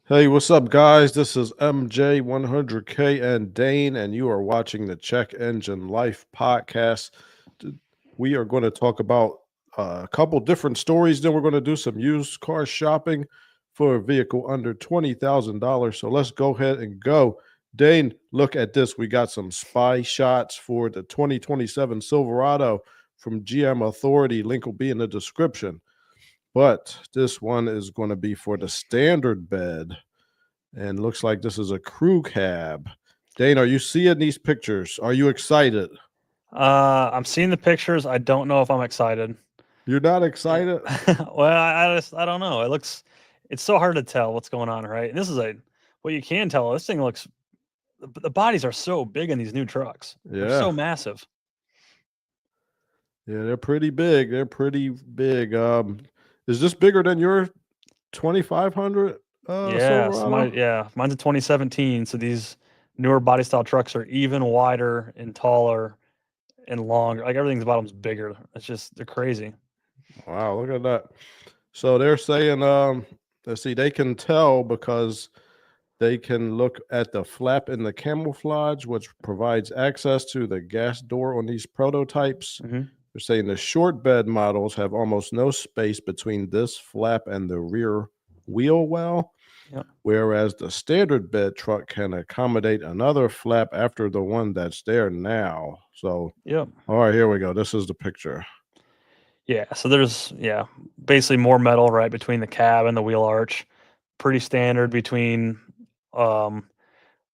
Hey, what's up, guys? This is MJ100K and Dane, and you are watching the Check Engine Life podcast. T- We are going to talk about a couple different stories. Then we're going to do some used car shopping for a vehicle under $20,000. So let's go ahead and go. Dane, look at this. We got some spy shots for the 2027 Silverado from GM Authority. Link will be in the description. But this one is going to be for the standard bed. And looks like this is a crew cab. Dane, are you seeing these pictures? Are you excited? I'm seeing the pictures. I don't know if I'm excited. You're not excited? Well, I don't know. It's so hard to tell what's going on, right? And this is what you can tell. This thing looks, the bodies are so big in these new trucks. They're Yeah. so massive. Yeah, they're pretty big. They're pretty big. Is this bigger than your 2500 Silverado? Mine's a 2017. So these newer body style trucks are even wider and taller and longer. Like everything's bottom's bigger. They're crazy. Wow, look at that. So they're saying let's see, they can tell because they can look at the flap in the camouflage, which provides access to the gas door on these prototypes. Mm-hmm. They're saying the short bed models have almost no space between this flap and the rear wheel well, Yep. whereas the standard bed truck can accommodate another flap after the one that's there now. So, Yep. all right, here we go. This is the picture. Yeah, so there's basically more metal right between the cab and the wheel arch. Pretty standard between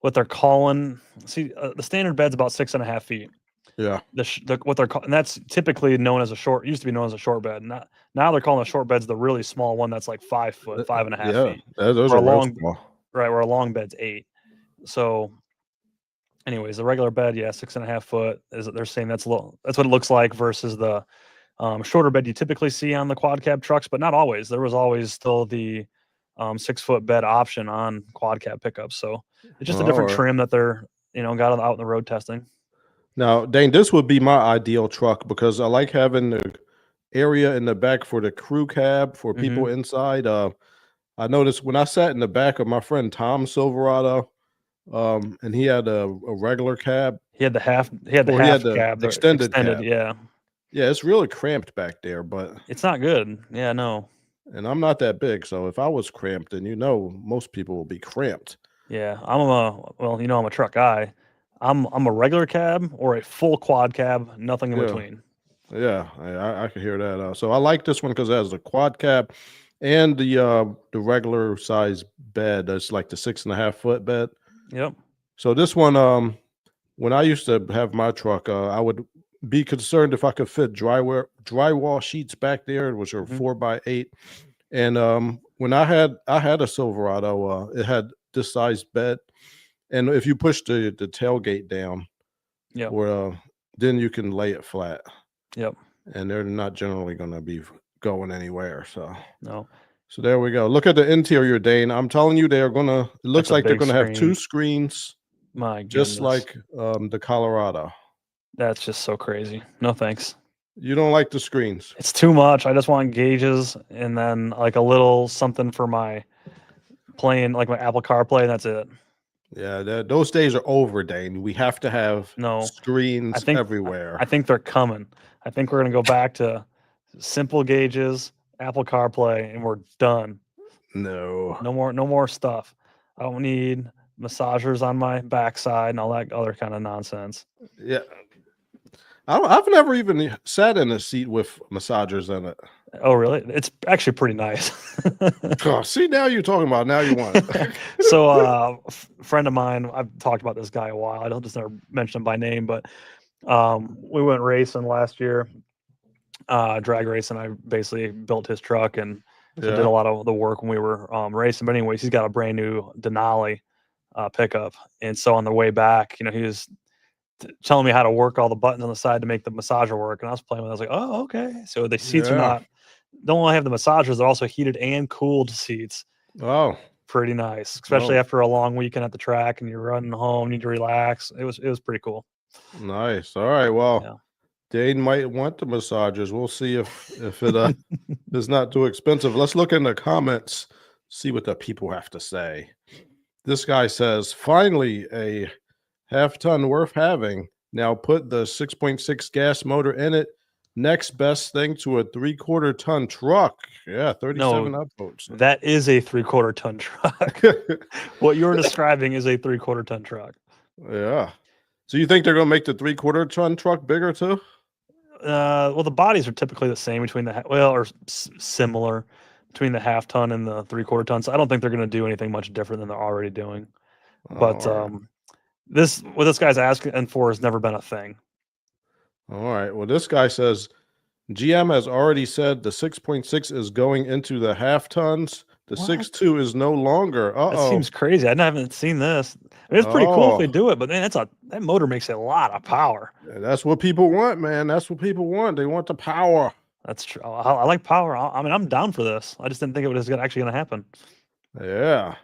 what they're calling. See, the standard bed's about 6.5 feet. Yeah. What they're calling, and that's typically known as a short. Used to be known as a short bed. Now they're calling the short bed's the really small one that's like 5 foot, 5.5 feet. Those Or are a real long, small. right? Where a long bed's 8. So, anyways, the regular bed, 6.5 foot. They're saying that's a little. That's what it looks like versus the shorter bed you typically see on the quad cab trucks, but not always. There was always still the 6 foot bed option on quad cab pickups. So it's just a different All right. trim that they're got out in the road testing. Now, Dane, this would be my ideal truck because I like having the area in the back for the crew cab for people Mm-hmm. inside. I noticed when I sat in the back of my friend Tom's Silverado, and he had a regular cab, He had the half. He had the or he had half the cab, the extended extended. cab. Yeah, Yeah, it's really cramped back there, but it's not good. Yeah, no. and I'm not that big, so if I was cramped, then most people will be cramped. Yeah, I'm a truck guy. I'm a regular cab or a full quad cab, nothing in Yeah, between. yeah, I can hear that. So I like this one because it has the quad cab and the regular size bed. That's like the 6.5 foot bed. Yep. So this one, when I used to have my truck, I would be concerned if I could fit drywall sheets back there, which are Mm-hmm. 4x8. And when I had a Silverado, it had this size bed, and if you push the tailgate down, Yep. or then you can lay it flat, Yep. and they're not generally going to be going anywhere. So. No, So there we go. Look at the interior, Dane. I'm telling you, they're gonna. It looks that's a like they're big gonna have two screen. screens, My just goodness. like the Colorado. That's just so crazy. No thanks. You don't like the screens? It's too much. I just want gauges and then like a little something for my playing, like my Apple CarPlay, and that's it. Yeah, those days are over, Dane. We have to have No, I screens think everywhere. I think they're coming. I think we're gonna go back to simple gauges, Apple CarPlay, and we're done. No. No more stuff. I don't need massagers on my backside and all that other kind of nonsense. Yeah, I've never even sat in a seat with massagers in it. Oh, really? It's actually pretty nice. Oh, see, now you're talking about. Now you want it. So, friend of mine, I've talked about this guy a while. I don't just never mention him by name, but we went racing last year, drag racing. I basically built his truck and so did a Yeah. lot of the work when we were racing. But anyways, he's got a brand new Denali pickup, and so on the way back, he was telling me how to work all the buttons on the side to make the massager work, and I was playing with it. I was like, oh, okay. So the seats are Yeah. don't only have the massagers, they're also heated and cooled seats. Oh. Pretty nice, especially Oh. after a long weekend at the track and you're running home, need to relax. It was pretty cool. Nice. All right. Well, Yeah. Dane might want the massagers. We'll see if it is not too expensive. Let's look in the comments. see what the people have to say. This guy says, finally, a half-ton worth having. Now put the 6.6 gas motor in it. Next best thing to a 3/4 ton truck. Yeah, 37 upvotes. That is a 3/4 ton truck. What you're describing is a 3/4 ton truck. Yeah. So you think they're going to make the 3/4 ton truck bigger too? Well, the bodies are typically the same between similar between the half ton and the 3/4 ton. So I don't think they're going to do anything much different than they're already doing. But right. what this guy's asking for has never been a thing. All right. Well, this guy says GM has already said the 6.6 is going into the half tons. The What? 6.2 is no longer. That seems crazy. I haven't seen this. I mean, it's pretty cool if they do it, but man, that motor makes a lot of power. That's what people want, man. That's what people want. They want the power. That's true. I like power. I mean, I'm down for this. I just didn't think it was actually going to happen. Yeah.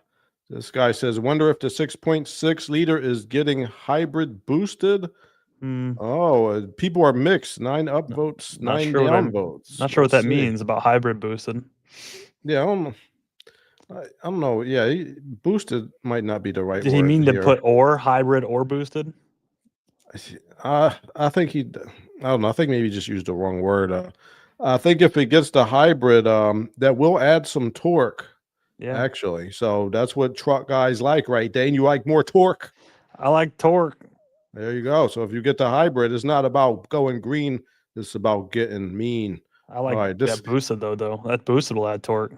This guy says, wonder if the 6.6 liter is getting hybrid boosted. Oh, people are mixed. 9 upvotes, 9 downvotes. Not sure what that means about hybrid boosted. Yeah, I don't know. Yeah, boosted might not be the right word. Did he mean to put or hybrid or boosted? I think I don't know. I think maybe he just used the wrong word. I think if it gets the hybrid, that will add some torque. Yeah, actually. So that's what truck guys like, right, Dane? You like more torque? I like torque. There you go. So if you get the hybrid, it's not about going green. It's about getting mean. I like that boosted though. That boosted will add torque.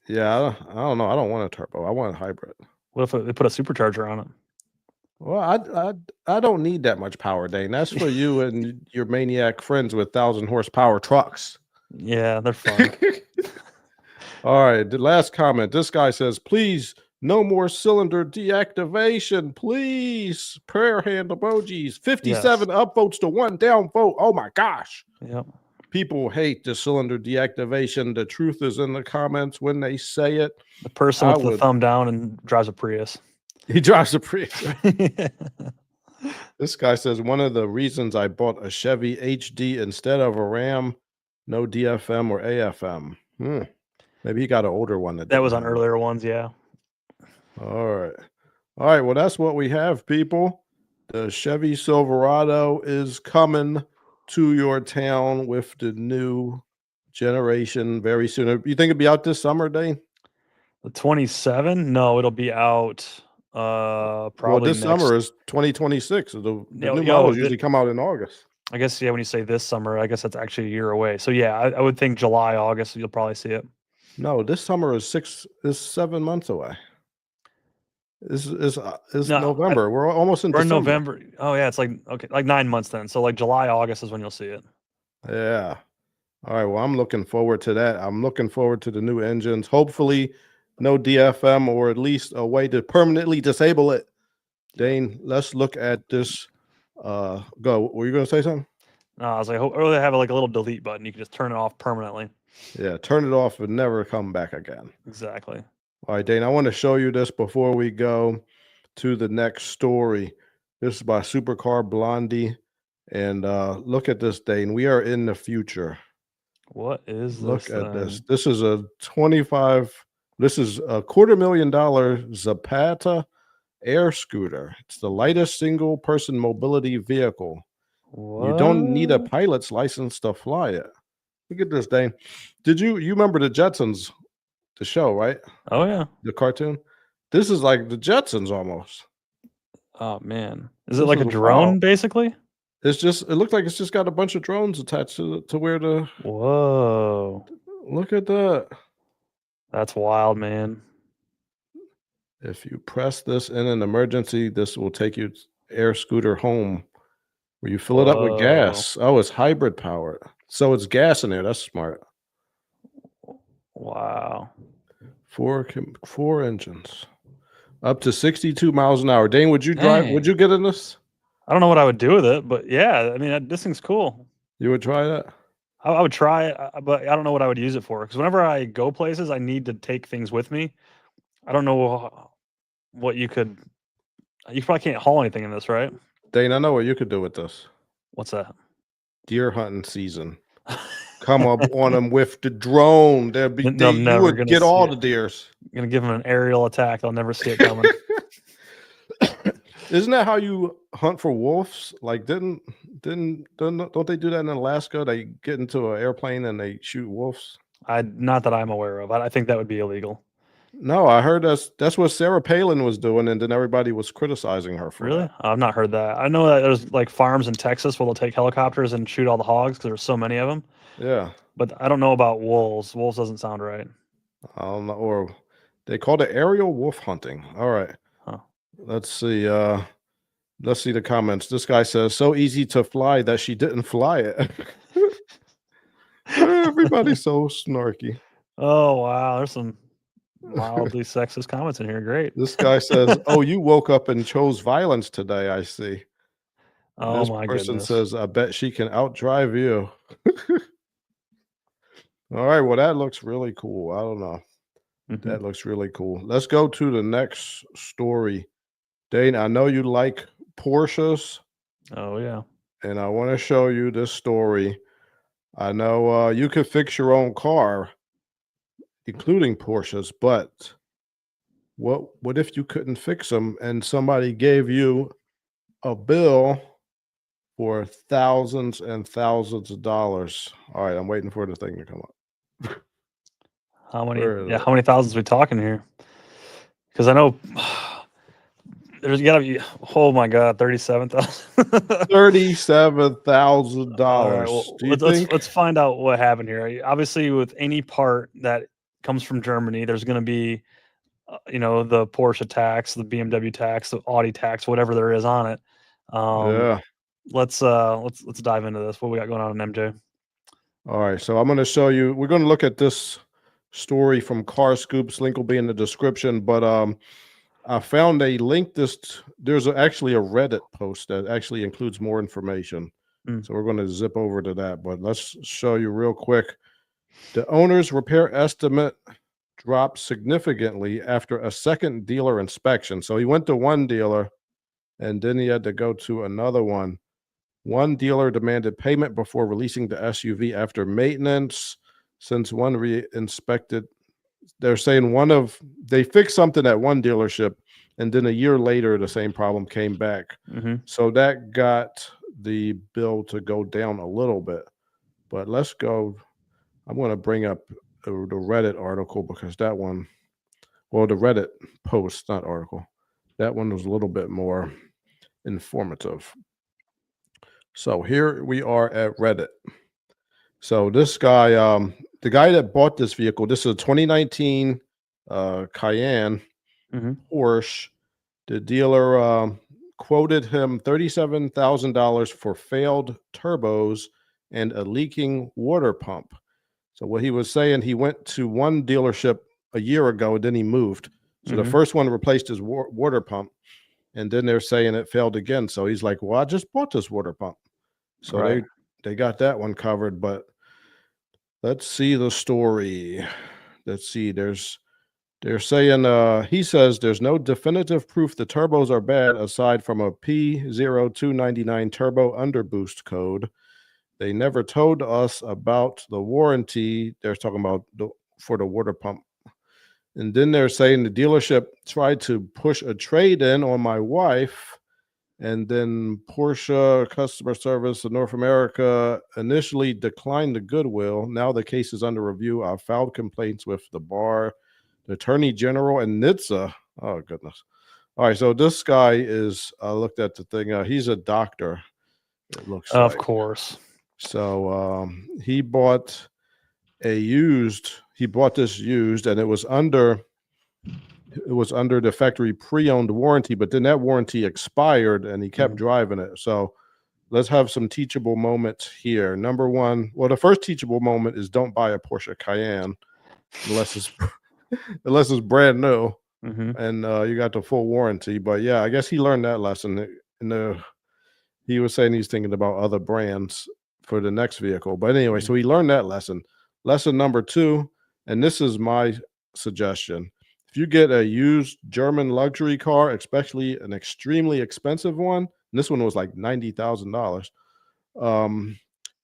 Yeah, I don't know. I don't want a turbo. I want a hybrid. What if they put a supercharger on it? Well, I don't need that much power, Dane. That's for you and your maniac friends with 1,000 horsepower trucks. Yeah, they're fun. All right, the last comment. This guy says, please, no more cylinder deactivation, please. Prayer hand emojis. 57 upvotes to 1 downvote. Oh my gosh. Yep. People hate the cylinder deactivation. The truth is in the comments when they say it. The person with the thumb down and drives a Prius. He drives a Prius. This guy says, one of the reasons I bought a Chevy HD instead of a Ram, no DFM or AFM. Maybe he got an older one. That was on earlier ones, yeah. All right. All right, well, that's what we have, people. The Chevy Silverado is coming to your town with the new generation very soon. You think it'll be out this summer, Dane? The 27? No, it'll be out probably well, this summer is 2026. The new models usually come out in August. I guess, yeah, when you say this summer, I guess that's actually a year away. So, yeah, I would think July, August, you'll probably see it. No, this summer is 7 months away. This is November. We're almost in December. November. Oh, yeah, it's like 9 months then. So, like July, August is when you'll see it. Yeah. All right, well, I'm looking forward to that. I'm looking forward to the new engines. Hopefully, no DFM or at least a way to permanently disable it. Dane, let's look at this. Go. Were you going to say something? No, I was like, or they have like a little delete button. You can just turn it off permanently. Yeah, turn it off and never come back again. Exactly. All right, Dane, I want to show you this before we go to the next story. This is by Supercar Blondie. And look at this, Dane. We are in the future. What is this? Look at this. This is a $250,000 Zapata air scooter. It's the lightest single person mobility vehicle. What? You don't need a pilot's license to fly it. Look at this, Dane. You remember the Jetsons, the show, right? Oh yeah, the cartoon. This is like the Jetsons almost. Oh man, is it like a drone basically? It looked like it's just got a bunch of drones attached to where the. Whoa! Look at that. That's wild, man. If you press this in an emergency, this will take you air scooter home, where you fill it up with gas. Oh, it's hybrid powered. So it's gas in there. That's smart. Wow. 4 engines. Up to 62 miles an hour. Dane, would you drive? Dang. Would you get in this? I don't know what I would do with it, but yeah, I mean, this thing's cool. You would try that? I would try it, but I don't know what I would use it for. Because whenever I go places, I need to take things with me. I don't know what you probably can't haul anything in this, right? Dane, I know what you could do with this. What's that? Deer hunting season. Come up on them with the drone. You would get all the deers. gonna give them an aerial attack. They'll never see it coming. Isn't that how you hunt for wolves? Like, don't they do that in Alaska? They get into an airplane and they shoot wolves. Not that I'm aware of. I think that would be illegal. No, I heard that's what Sarah Palin was doing, and then everybody was criticizing her for Really? that. I've not heard that. I know that there's like farms in Texas where they'll take helicopters and shoot all the hogs because there's so many of them. Yeah, But I don't know about wolves. Wolves doesn't sound right. I don't know, or they called it aerial wolf hunting. All right, Huh. let's see. Let's see the comments. This guy says, "So easy to fly that she didn't fly it." Everybody's so snarky. Oh wow, there's some mildly sexist comments in here. Great. This guy says, "Oh, you woke up and chose violence today, I see." Oh This my person goodness. says, "I bet she can outdrive you." All right, well, that looks really cool. I don't know. Mhm. That looks really cool. Let's go to the next story. Dane, I know you like Porsches, Oh yeah. and I want to show you this story. I know you could fix your own car, including Porsches, but what if you couldn't fix them and somebody gave you a bill for thousands and thousands of dollars? All right, I'm waiting for the thing to come up. How many? Where is Yeah, it? how many thousands we talking here? Because I know there's gotta be. Oh my God, 37,000. $37,000. All right. Well, Do you think? let's find out what happened here. Obviously, with any part that comes from Germany, there's going to be, the Porsche tax, the BMW tax, the Audi tax, whatever there is on it. Yeah. Let's dive into this. What we got going on in MJ? All right. So I'm going to show you. We're going to look at this story from Car Scoops. Link will be in the description. But I found a link. There's actually a Reddit post that actually includes more information. So we're going to zip over to that. But let's show you real quick. The owner's repair estimate dropped significantly after a second dealer inspection. So he went to one dealer, and then he had to go to another one. One dealer demanded payment before releasing the SUV after maintenance. Since one re-inspected, they're saying they fixed something at one dealership, and then a year later, the same problem came back. So that got the bill to go down a little bit. But let's go. I'm going to bring up the Reddit article because that one, well, the Reddit post, not article, that one was a little bit more informative. So here we are at Reddit. So this guy, the guy that bought this vehicle, this is a 2019 Cayenne Porsche. The dealer quoted him $37,000 for failed turbos and a leaking water pump. So what he was saying, he went to one dealership a year ago, and then he moved. So the first one replaced his water pump, and then they're saying it failed again. So he's like, "Well, I just bought this water pump." So Right. they got that one covered. But let's see the story. Let's see. They're saying he says there's no definitive proof the turbos are bad aside from a P0299 turbo underboost code. They never told us about the warranty. They're talking about for the water pump. And then they're saying the dealership tried to push a trade-in on my wife. And then Porsche customer service in North America initially declined the goodwill. Now the case is under review. I filed complaints with the bar, the attorney general, and NHTSA. Oh, goodness. All right. So this guy is, I looked at the thing. He's a doctor, it looks like. Of course. So he bought this used, and it was under the factory pre-owned warranty, but then that warranty expired and he kept driving it. So let's have some teachable moments here. Number one, well, the first teachable moment is don't buy a Porsche Cayenne unless it's brand new and you got the full warranty. But yeah, I guess he learned that lesson. He was saying he's thinking about other brands for the next vehicle. But anyway, so he learned that lesson. Lesson number two, and this is my suggestion. If you get a used German luxury car, especially an extremely expensive one, and this one was like $90,000,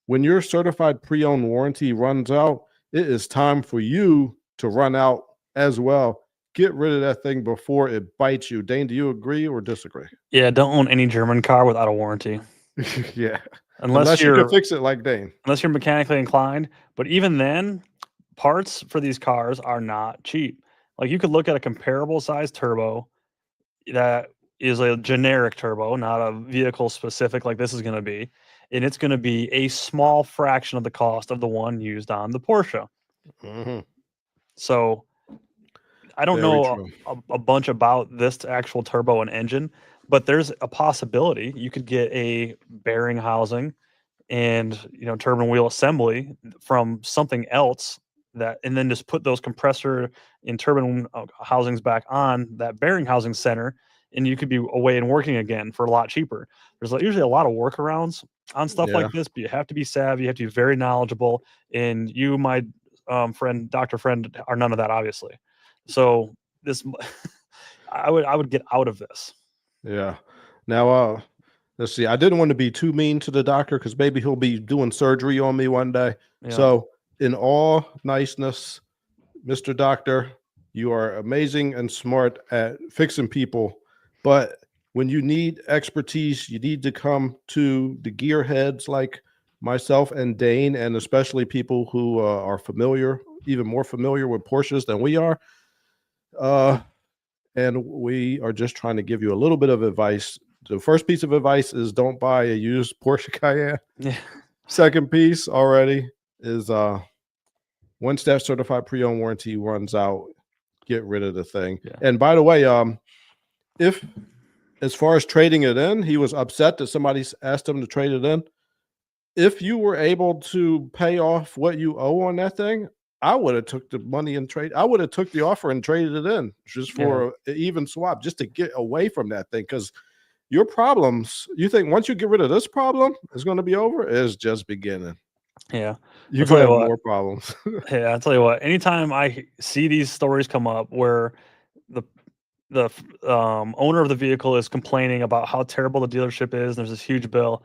when your certified pre-owned warranty runs out, it is time for you to run out as well. get rid of that thing before it bites you. Dane, do you agree or disagree? Yeah, don't own any German car without a warranty. Yeah. Unless you can you're fix it like Dane. mechanically inclined. But even then, parts for these cars are not cheap. Like you could look at a comparable size turbo that is a generic turbo, not a vehicle specific like this is going to be, and it's going to be a small fraction of the cost of the one used on the Porsche. Mm-hmm. So I don't Very know true. a bunch about this actual turbo and engine, but there's a possibility you could get a bearing housing and turbine wheel assembly from something else and then just put those compressor and turbine housings back on that bearing housing center, and you could be away and working again for a lot cheaper. There's usually a lot of workarounds on stuff Yeah. like this, but you have to be savvy, you have to be very knowledgeable, and you, my friend, Dr. Friend, are none of that, obviously. So this, I would get out of this. Yeah. Now, let's see. I didn't want to be too mean to the doctor because maybe he'll be doing surgery on me one day. Yeah. So, in all niceness, Mr. Doctor, you are amazing and smart at fixing people. But when you need expertise, you need to come to the gearheads like myself and Dane, and especially people who are even more familiar with Porsches than we are. And we are just trying to give you a little bit of advice. The first piece of advice is don't buy a used Porsche Cayenne. Yeah. Second piece already is once that certified pre-owned warranty runs out, get rid of the thing. Yeah. And by the way, if as far as trading it in, he was upset that somebody asked him to trade it in. If you were able to pay off what you owe on that thing, I would have took the money and trade. I would have took the offer and traded it in just for an even swap, just to get away from that thing. Because your problems, you think once you get rid of this problem, it's going to be over. It's just beginning. Yeah, You're going to have more problems. Hey, I'll tell you what. Anytime I see these stories come up where the owner of the vehicle is complaining about how terrible the dealership is, and there's this huge bill,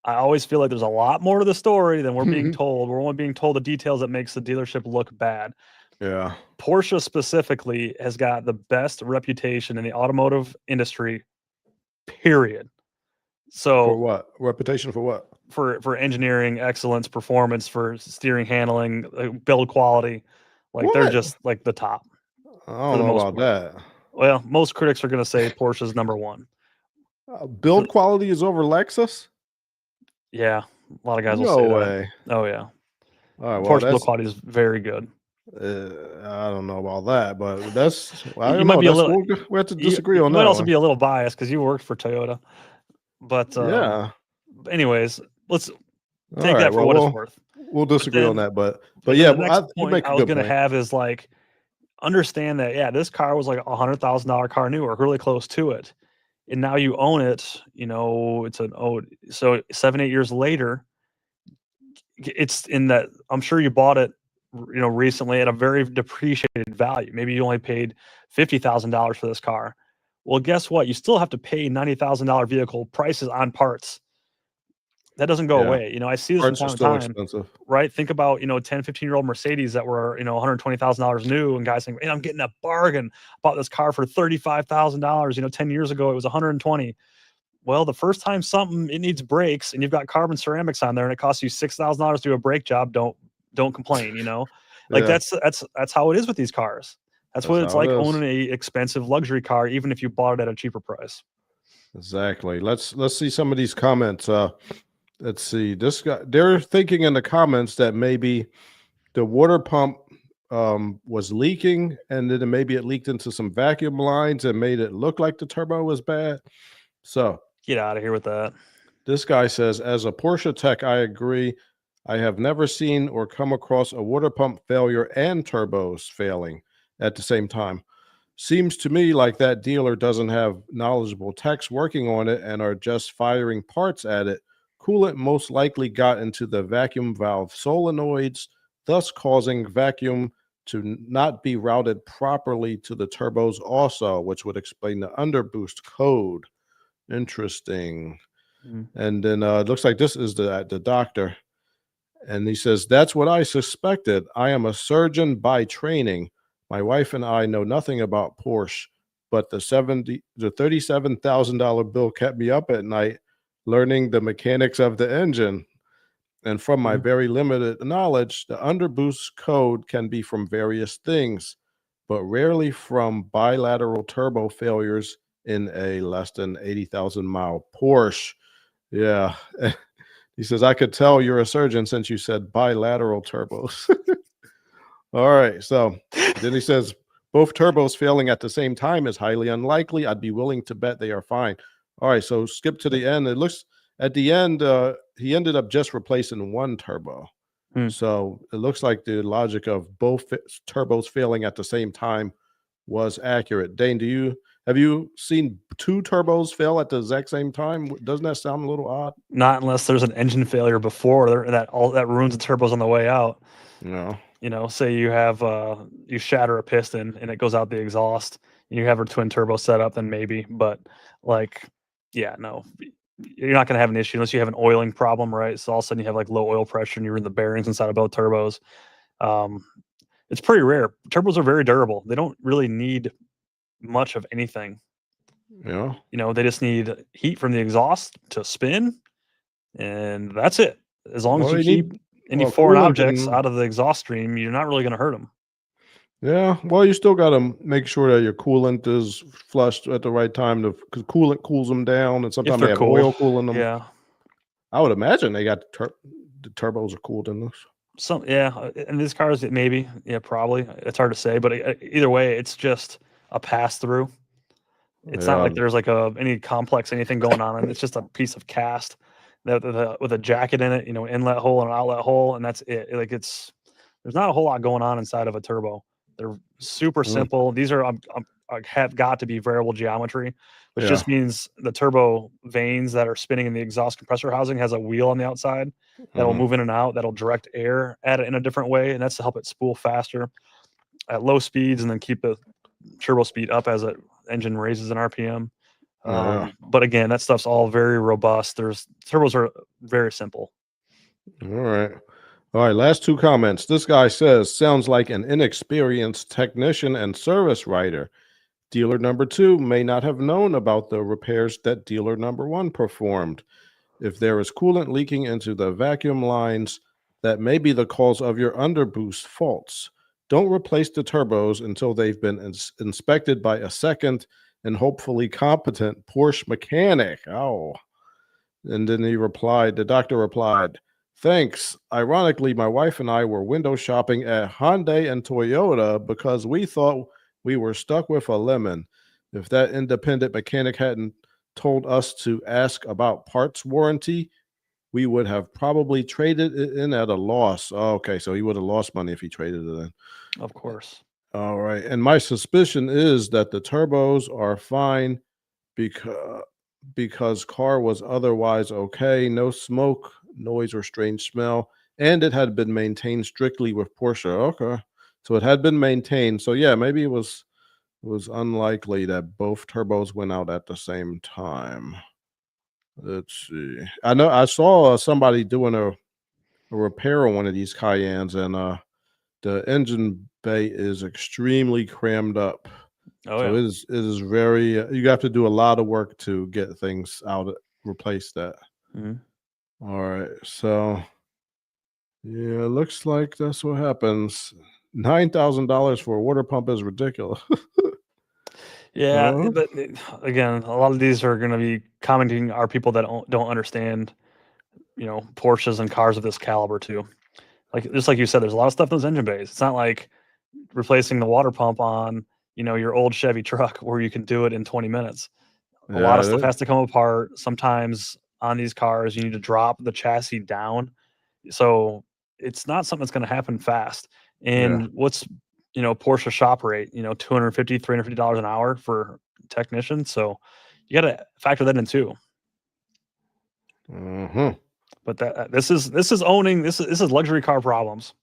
I always feel like there's a lot more to the story than we're being told. We're only being told the details that makes the dealership look bad. Yeah. Porsche specifically has got the best reputation in the automotive industry, period. So for what? Reputation for what? For engineering excellence, performance, for steering, handling, build quality. Like they're just like the top. I don't know about that. Well, most critics are going to say Porsche's number one. Build quality is over Lexus? Yeah, a lot of guys will No say way. that. Oh yeah. All right, well, Porsche build quality is very good. I don't know about that, but that's I You might be a little. We have to disagree on that. You might also be a little biased because you worked for Toyota. But yeah. Anyways, let's take that for what it's worth. We'll disagree on that, but yeah, the next point I was going to have is like understand that this car was like $100,000 car new or really close to it, and now you own it. It's so 7-8 years later, it's in that. I'm sure you bought it recently at a very depreciated value. Maybe you only paid $50,000 for this car. Well, guess what? You still have to pay $90,000 vehicle prices on parts. That doesn't go away. I see this from time to time. Expensive. Right? Think about 10, 15-year-old Mercedes that were $120,000 new, and guys saying, "Man, I'm getting a bargain. Bought this car for $35,000. 10 years ago it was $120." Well, the first time it needs brakes, and you've got carbon ceramics on there, and it costs you $6,000 to do a brake job, don't complain. That's how it is with these cars. That's what it's like owning a expensive luxury car, even if you bought it at a cheaper price. Exactly. Let's see some of these comments. Let's see. This guy, they're thinking in the comments that maybe the water pump was leaking, and then maybe it leaked into some vacuum lines and made it look like the turbo was bad. So get out of here with that. This guy says, as a Porsche tech, I agree. I have never seen or come across a water pump failure and turbos failing at the same time. Seems to me like that dealer doesn't have knowledgeable techs working on it and are just firing parts at it. Coolant most likely got into the vacuum valve solenoids, thus causing vacuum to not be routed properly to the turbos also, which would explain the underboost code. Interesting. And then it looks like this is the doctor. And he says, that's what I suspected. I am a surgeon by training. My wife and I know nothing about Porsche, but the $37,000 bill kept me up at night learning the mechanics of the engine. And from my Mhm. very limited knowledge, the underboost code can be from various things, but rarely from bilateral turbo failures in a less than 80,000 mile Porsche. Yeah. He says, I could tell you're a surgeon since you said bilateral turbos. All right. So then he says, both turbos failing at the same time is highly unlikely. I'd be willing to bet they are fine. All right. So skip to the end. It looks at the end, he ended up just replacing one turbo. Hmm. So it looks like the logic of both turbos failing at the same time was accurate. Dane, have you seen two turbos fail at the exact same time? Doesn't that sound a little odd? Not unless there's an engine failure before that ruins the turbos on the way out. No. Say you have you shatter a piston and it goes out the exhaust, and you have a twin turbo set up, then maybe. But like, yeah, no, you're not going to have an issue unless you have an oiling problem, right? So all of a sudden you have like low oil pressure and you're in the bearings inside of both turbos. It's pretty rare. Turbos are very durable. They don't really need much of anything. Yeah. They just need heat from the exhaust to spin, and that's it. As long as Well, you you keep need any foreign coolant objects and out of the exhaust stream, you're not really going to hurt them. yeah. Well, you still got to make sure that your coolant is flushed at the right time because coolant cools them down, and If sometimes they they're have cooled, oil cooling them. yeah. I would imagine they got the turbos are cooled in this. And these cars, maybe, yeah, probably. It's hard to say, but either way, it's just a pass through. It's not Yeah. like there's like any complex anything going on, and it's just a piece of cast with a jacket in it, inlet hole and an outlet hole, and that's it. Like there's not a whole lot going on inside of a turbo. They're super Mm, simple. These are have got to be variable geometry, which yeah. just means the turbo vanes that are spinning in the exhaust compressor housing has a wheel on the outside that'll Mhm. move in and out. That'll direct air at it in a different way, and that's to help it spool faster at low speeds, and then keep the turbo speed up as it engine raises in RPM. Yeah. But again, that stuff's all very robust. Turbos are very simple. All right. All right. Last two comments. This guy says, sounds like an inexperienced technician and service writer. Dealer number 2 may not have known about the repairs that dealer number 1 performed. If there is coolant leaking into the vacuum lines, that may be the cause of your underboost faults. Don't replace the turbos until they've been inspected by a second and hopefully competent Porsche mechanic. Oh. And then the doctor replied, thanks. Ironically, my wife and I were window shopping at Hyundai and Toyota because we thought we were stuck with a lemon. If that independent mechanic hadn't told us to ask about parts warranty, we would have probably traded it in at a loss. Oh, okay, so he would have lost money if he traded it in. Of course. All right. And my suspicion is that the turbos are fine because car was otherwise okay, no smoke, noise, or strange smell, and it had been maintained strictly with Porsche. Okay, so it had been maintained. So yeah, maybe it was unlikely that both turbos went out at the same time. Let's see. I know I saw somebody doing a repair on one of these Cayennes, and the engine bay is extremely crammed up. Oh So yeah. it is very you have to do a lot of work to get things out, replace that. Mhm. All right. So yeah, looks like that's what happens. $9,000 for a water pump is ridiculous. Yeah, Uh, but again, a lot of these are going to be commenting are people that don't understand, Porsches and cars of this caliber too. Like just like you said, there's a lot of stuff in those engine bays. It's not like replacing the water pump on, your old Chevy truck where you can do it in 20 minutes. A lot of stuff yeah, has to come apart. Sometimes on these cars, you need to drop the chassis down. So it's not something that's going to happen fast. yeah. And what's, Porsche shop rate, $250, $350 an hour for technicians. So you got to factor that in too. Mhm. But this is owning this is luxury car problems.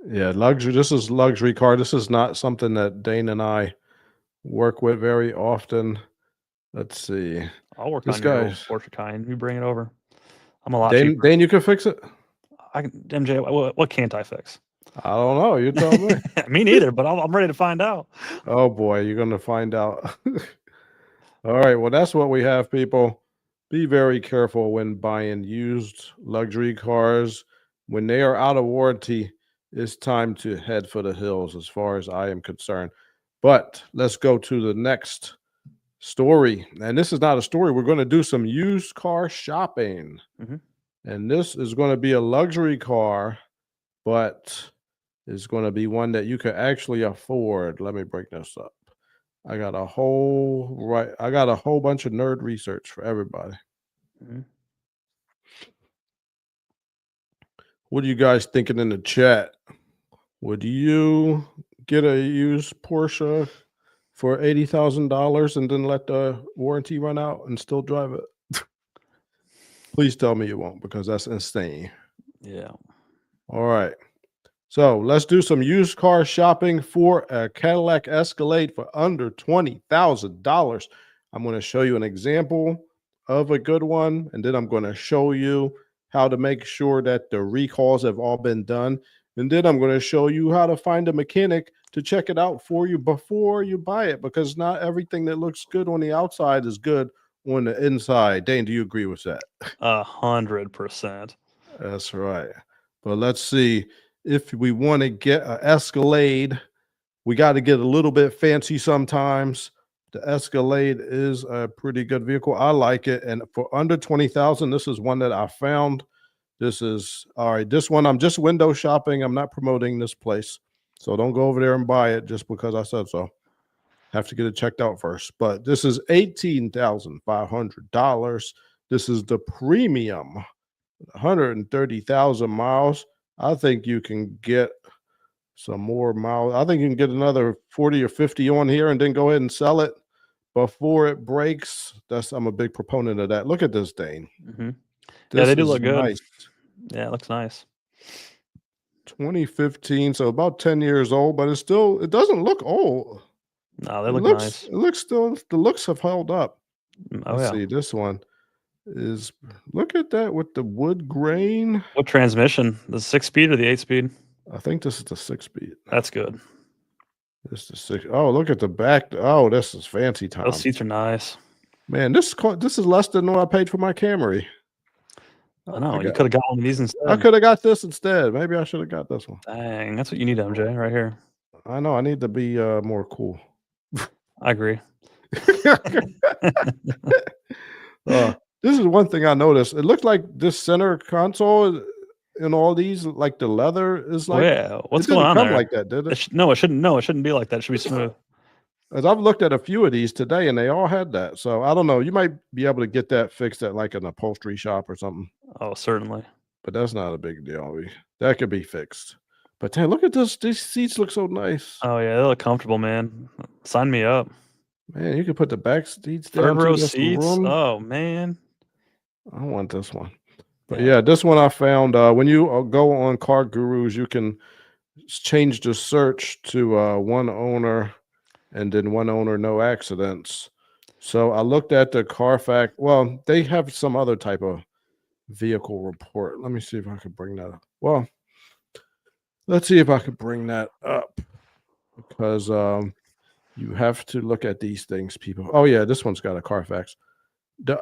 Yeah, luxury. This is luxury car. This is not something that Dane and I work with very often. Let's see. I'll work This on your old guy's Porsche Cayenne. You bring it over. I'm a lot Dane. cheaper. Dane, you can fix it. MJ, what can't I fix? I don't know. You tell me. Me neither, but I'm ready to find out. Oh boy, you're gonna find out. All right, well, that's what we have, people. Be very careful when buying used luxury cars. When they are out of warranty, it's time to head for the hills, as far as I am concerned. But let's go to the next story. And this is not a story. We're going to do some used car shopping. Mhm. And this is going to be a luxury car, but it's going to be one that you can actually afford. Let me break this up. I got a whole bunch of nerd research for everybody. Mhm. What are you guys thinking in the chat? Would you get a used Porsche for $80,000 and then let the warranty run out and still drive it? Please tell me you won't, because that's insane. Yeah. All right. So let's do some used car shopping for a Cadillac Escalade for under $20,000. I'm going to show you an example of a good one, and then I'm going to show you how to make sure that the recalls have all been done. And then I'm going to show you how to find a mechanic to check it out for you before you buy it, because not everything that looks good on the outside is good on the inside. Dane, do you agree with that? 100%. That's right. But let's see. If we want to get an Escalade, we got to get a little bit fancy sometimes. The Escalade is a pretty good vehicle. I like it. And for under 20,000, this is one that I found. This is all right. This one, I'm just window shopping. I'm not promoting this place. So don't go over there and buy it just because I said so. Have to get it checked out first. But this is $18,500. This is the premium, 130,000 miles. I think you can get some more miles. I think you can get another 40 or 50 on here and then go ahead and sell it before it breaks. I'm a big proponent of that. Look at this, Dane. Mhm. Yeah, This they do is look good. nice. Yeah, it looks nice. 2015, so about 10 years old, but it doesn't look old. No, they It look looks, nice. it looks still, the looks have held up. Oh, Let's yeah. see, this one is, look at that with the wood grain. What transmission? The 6-speed or the 8-speed? I think this is the 6-speed. That's good. This is the 6. Oh, look at the back. Oh, this is fancy time. Those seats are nice. Man, this is less than what I paid for my Camry. I know. You could have got one of these I instead. could have got this instead. Maybe I should have got this one. Dang, that's what you need, MJ, right here. I know. I need to be more cool. I agree. This is one thing I noticed. It looked like this center console in all these, like the leather is like. Oh, yeah. What's it didn't going on come there? like that, did it? No, it shouldn't. No, it shouldn't be like that. It should be smooth. As I've looked at a few of these today, and they all had that. So I don't know. You might be able to get that fixed at like an upholstery shop or something. Oh, certainly. But that's not a big deal. That could be fixed. But damn, look at this. These seats look so nice. Oh, yeah. They look comfortable, man. Sign me up. Man, you could put the back seats down. Third row too. There's some seats. room. Oh, man. I want this one. But yeah, this one I found. When you go on Car Gurus, you can change the search to one owner and then one owner, no accidents. So I looked at the Carfax. Well, they have some other type of vehicle report. Let me see if I could bring that up. Well, let's see if I could bring that up, because you have to look at these things, people. Oh yeah, this one's got a Carfax.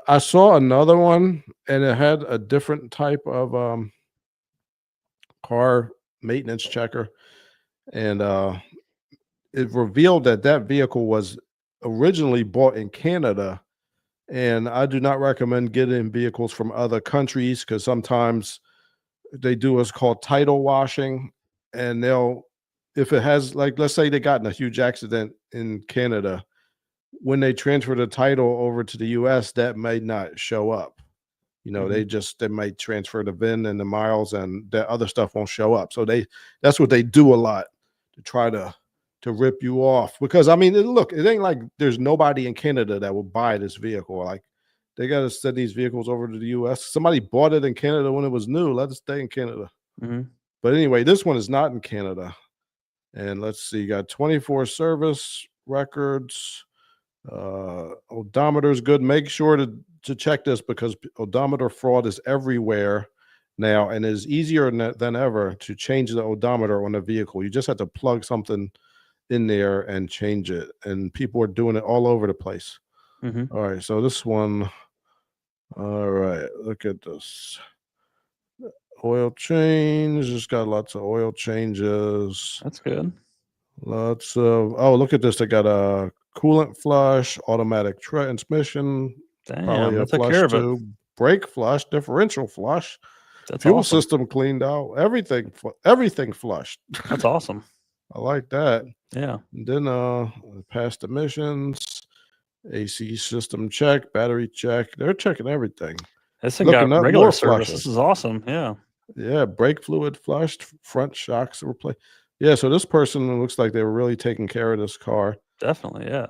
I saw another one, and it had a different type of car maintenance checker, and it revealed that vehicle was originally bought in Canada. And I do not recommend getting vehicles from other countries, because sometimes they do what's called title washing, and if it has, like, let's say they got in a huge accident in Canada, when they transfer the title over to the US, that may not show up. They might transfer the VIN and the miles, and that other stuff won't show up. So that's what they do a lot, to try to rip you off. Because I mean, look, it ain't like there's nobody in Canada that will buy this vehicle. Like, they got to send these vehicles over to the US. Somebody bought it in Canada when it was new. Let it stay in Canada. But anyway, this one is not in Canada. And let's see, you got 24 service records. Odometer is good. Make sure to check this, because odometer fraud is everywhere now, and it's easier than ever to change the odometer on a vehicle. You just have to plug something in there and change it, and people are doing it all over the place. Hmm. All right, so this one, all right, look at this. Oil change, it's got lots of oil changes. That's good. Lots of, oh, look at this. They got a coolant flush, automatic transmission, Damn, probably they a took care flush of it. too, brake flush, differential flush, That's fuel awesome. system cleaned out, everything, everything flushed. That's awesome. I like that. Yeah. And then past emissions, AC system check, battery check. They're checking everything. This thing Looking got up regular more service. This flushes. is awesome. Yeah. Yeah, brake fluid flushed, front shocks replaced. Yeah, so this person looks like they were really taking care of this car. Definitely. Yeah.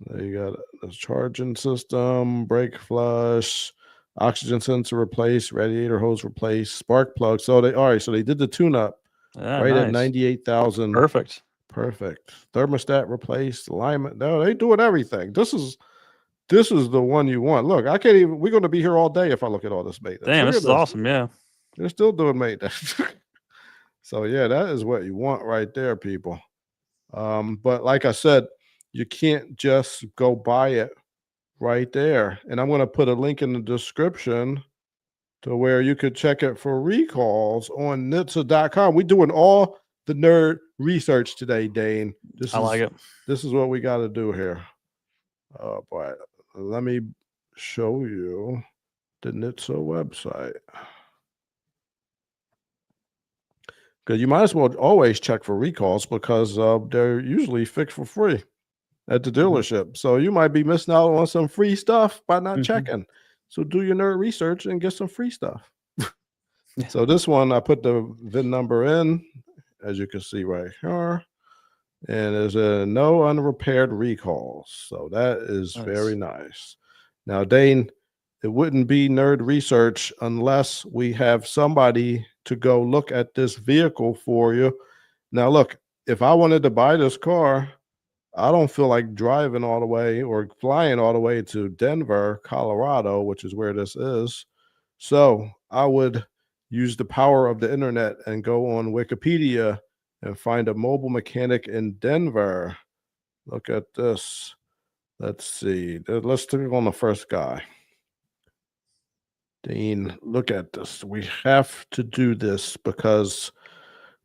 There you got the charging system, brake flush, oxygen sensor replaced, radiator hose replaced, spark plug. So they all right. So they did the tune up Yeah. right at Nice. 98,000. Perfect. Perfect. Thermostat replaced, alignment. No, they doing everything. This is the one you want. Look, I can't even. We're going to be here all day if I look at all this maintenance. Damn, Look this at is this. awesome. Yeah. They're still doing maintenance. So yeah, that is what you want right there, people. But like I said, you can't just go buy it right there. And I'm going to put a link in the description to where you could check it for recalls on nitsa.com. We're doing all the nerd research today, Dane. I like it. This is what we got to do here. But let me show you the NHTSA website. Because you might as well always check for recalls because they're usually fixed for free at the dealership. So you might be missing out on some free stuff by not checking. So do your nerd research and get some free stuff. Yeah. So this one, I put the VIN number in, as you can see right here. And there's a no unrepaired recalls. So that is very nice. Now, Dane, it wouldn't be nerd research unless we have somebody to go look at this vehicle for you. Now, look, if I wanted to buy this car, I don't feel like driving all the way or flying all the way to Denver, Colorado, which is where this is. So I would use the power of the internet and go on Wikipedia and find a mobile mechanic in Denver. Look at this. Let's see. Let's click on the first guy. Dean, look at this. We have to do this because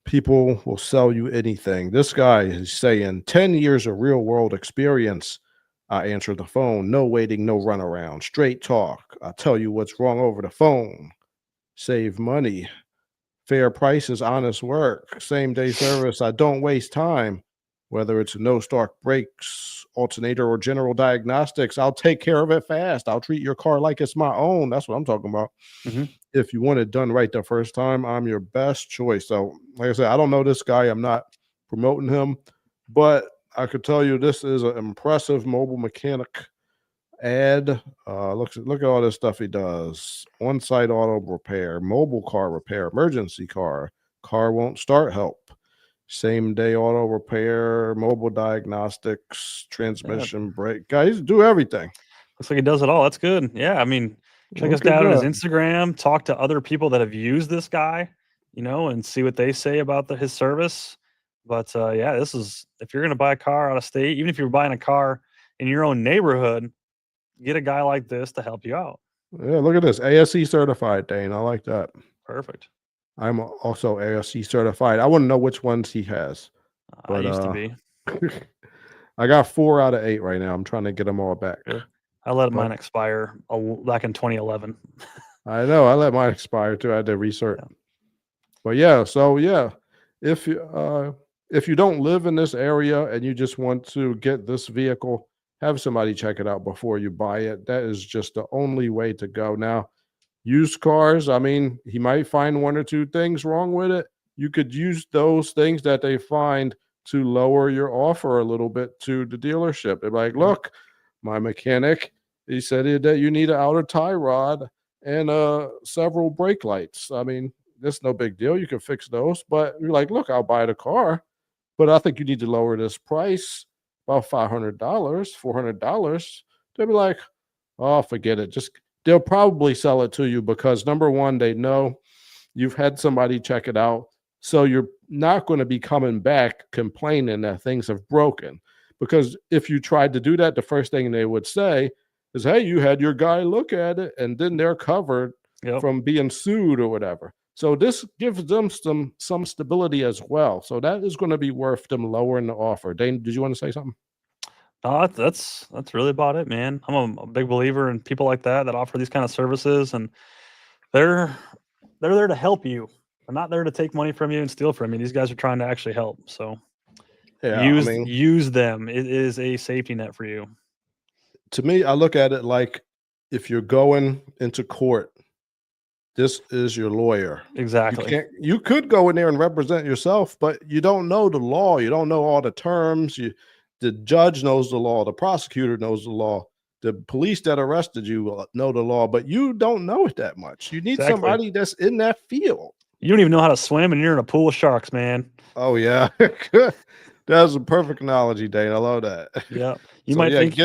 people will sell you anything. This guy is saying 10 years of real world experience. I answer the phone. No waiting, no runaround. Straight talk. I tell you what's wrong over the phone. Save money. Fair prices, honest work. Same day service. I don't waste time. Whether it's no start brakes, alternator, or general diagnostics, I'll take care of it fast. I'll treat your car like it's my own. That's what I'm talking about. If you want it done right the first time, I'm your best choice. So, like I said, I don't know this guy. I'm not promoting him, but I could tell you this is an impressive mobile mechanic ad. Look at all this stuff he does. On-site auto repair, mobile car repair, emergency car won't start help. Same day auto repair, mobile diagnostics, transmission, brake. Guys do everything. Looks like he does it all. That's good. Yeah. I mean, check us out on his Instagram, talk to other people that have used this guy, and see what they say about his service. But yeah, this is, if you're going to buy a car out of state, even if you're buying a car in your own neighborhood, get a guy like this to help you out. Yeah, look at this. ASE certified, Dane. I like that. Perfect. I'm also ASE certified. I want to know which ones he has. I used to be. I got 4 out of 8 right now. I'm trying to get them all back. Really? I let mine expire back in 2011. I know. I let mine expire too. I had to research. Yeah. But yeah, so yeah, if you don't live in this area and you just want to get this vehicle, have somebody check it out before you buy it. That is just the only way to go. Now, used cars, I mean, he might find 1 or 2 things wrong with it. You could use those things that they find to lower your offer a little bit to the dealership. They're like, look, my mechanic, he said that you need an outer tie rod and several brake lights. I mean, that's no big deal. You can fix those. But you're like, look, I'll buy the car, but I think you need to lower this price about $500, $400. They'll be like, oh, forget it. They'll probably sell it to you because number one, they know You've had somebody check it out. So you're not going to be coming back complaining that things have broken. Because if you tried to do that, the first thing they would say is, hey, you had your guy look at it, and then they're covered from being sued or whatever. So this gives them some stability as well. So that is going to be worth them lowering the offer. Dane, did you want to say something? That's really about it, man. I'm a big believer in people like that offer these kind of services, and they're there to help you. They're not there to take money from you and steal from you. These guys are trying to actually help. So Yeah, use them. It is a safety net for you. To me, I look at it like if you're going into court, this is your lawyer. Exactly. You could go in there and represent yourself, but you don't know the law. You don't know all the terms. The judge knows the law. The prosecutor knows the law. The police that arrested you know the law, but you don't know it that much. You need somebody that's in that field. You don't even know how to swim, and you're in a pool of sharks, man. Oh, yeah. That's a perfect analogy, Dane. I love that. Yeah. You might think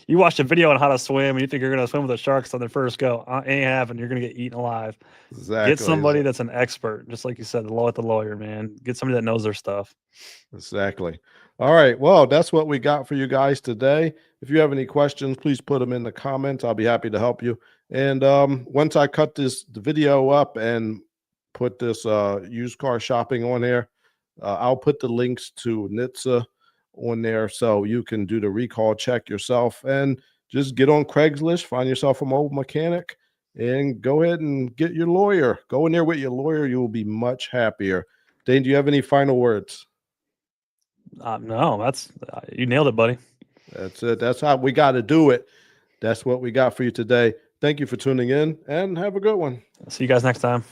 you watched a video on how to swim and you think you're going to swim with the sharks on their first go. Ain't happening. You're going to get eaten alive. Exactly. Get somebody that's an expert, just like you said, the law with the lawyer, man. Get somebody that knows their stuff. Exactly. All right. Well, that's what we got for you guys today. If you have any questions, please put them in the comments. I'll be happy to help you. And once I cut the video up and put this used car shopping on there, I'll put the links to NHTSA on there so you can do the recall check yourself and just get on Craigslist, find yourself a mobile mechanic, and go ahead and get your lawyer. Go in there with your lawyer. You will be much happier. Dane, do you have any final words? No, that's you nailed it, buddy. That's it. That's how we got to do it. That's what we got for you today. Thank you for tuning in, and have a good one. See you guys next time.